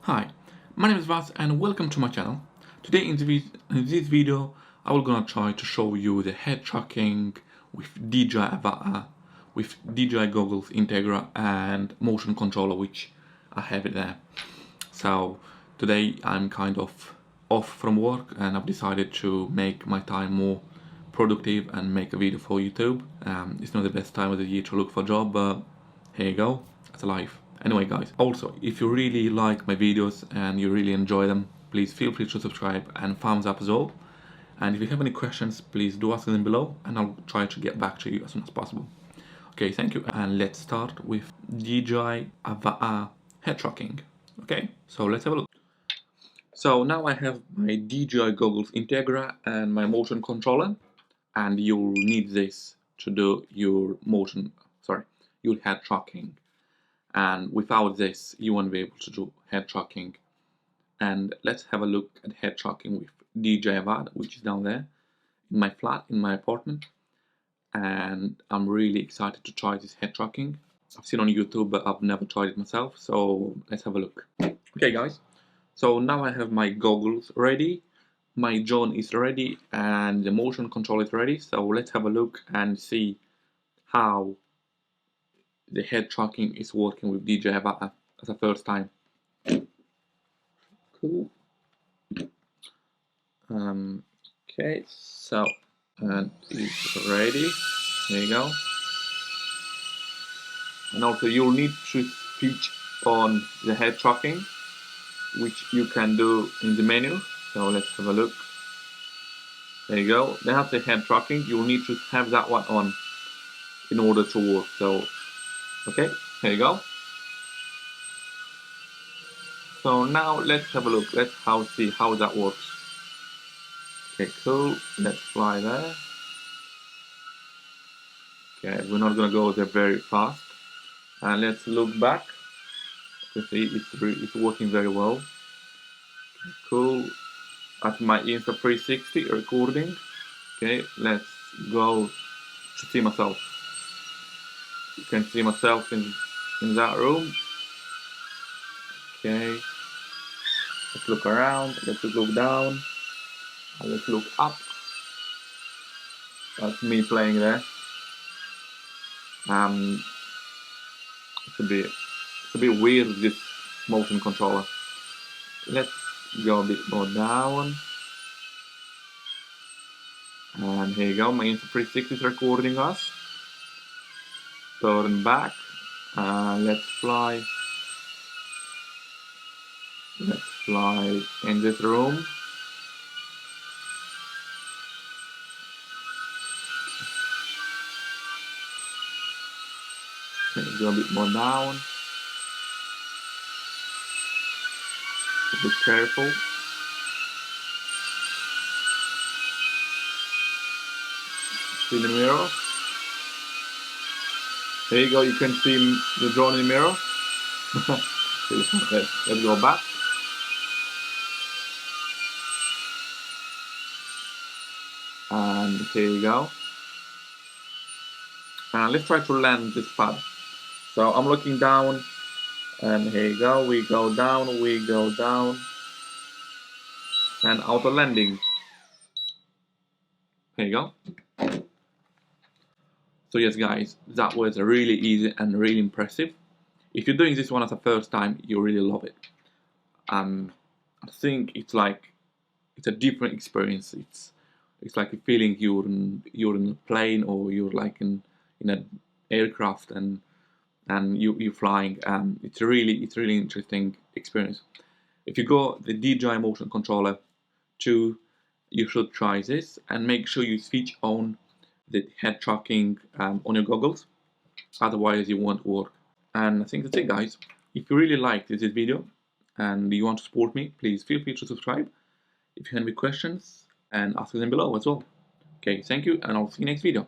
Hi, my name is Vas and welcome to my channel. Today in this video I will gonna try to show you the head tracking with DJI Avata, with DJI goggles Integra and motion controller, which I have it there. So today I'm kind of off from work and I've decided to make my time more productive and make a video for YouTube. It's not the best time of the year to look for a job, but here you go, that's life. Anyway guys, also if you really like my videos and you really enjoy them, please feel free to subscribe and thumbs up as well. And if you have any questions, please do ask them below and I'll try to get back to you as soon as possible. Okay, thank you, and let's start with DJI Avata Head Tracking. Okay, so let's have a look. So now I have my DJI goggles Integra and my motion controller, and you'll need this to do your your head tracking. And without this, you won't be able to do head tracking. And let's have a look at head tracking with DJI Avata, which is down there in my flat, in my apartment. And I'm really excited to try this head tracking. I've seen on YouTube, but I've never tried it myself. So let's have a look. Okay, guys. So now I have my goggles ready, my drone is ready, and the motion control is ready. So let's have a look and see how the head tracking is working with DJI Avata as a first time. Cool. Okay, so and it's ready. There you go. And also you'll need to switch on the head tracking, which you can do in the menu. So let's have a look. There you go. They have the head tracking. You'll need to have that one on in order to work. So okay, here you go. So now let's have a look. Let's see how that works. Okay, cool. Let's fly there. Okay, we're not gonna go there very fast. And let's look back. You see, it's working very well. Okay, cool. At my Insta360 recording. Okay, let's go to see myself. You can see myself in that room. Okay. Let's look around. Let's look down. And let's look up. That's me playing there. It's a bit weird, this motion controller. Let's go a bit more down. And here you go, my Insta360 is recording us. Turn back. Let's fly. Let's fly in this room. Okay, go a bit more down. Be careful. See the mirror. There you go, you can see the drone in the mirror. Let's go back. And here you go. And let's try to land this pad. So I'm looking down, and here you go. We go down, and auto landing. Here you go. So yes, guys, that was really easy and really impressive. If you're doing this one as a first time, you really love it. I think it's a different experience. It's like a feeling you're in a plane, or you're like in an aircraft and you're flying. It's a really interesting experience. If you got the DJI motion controller too, you should try this and make sure you switch on the head tracking on your goggles, otherwise it won't work. And I think that's it, guys. If you really liked this video and you want to support me, please feel free to subscribe. If you have any questions, and ask them below as well. Okay, thank you, and I'll see you next video.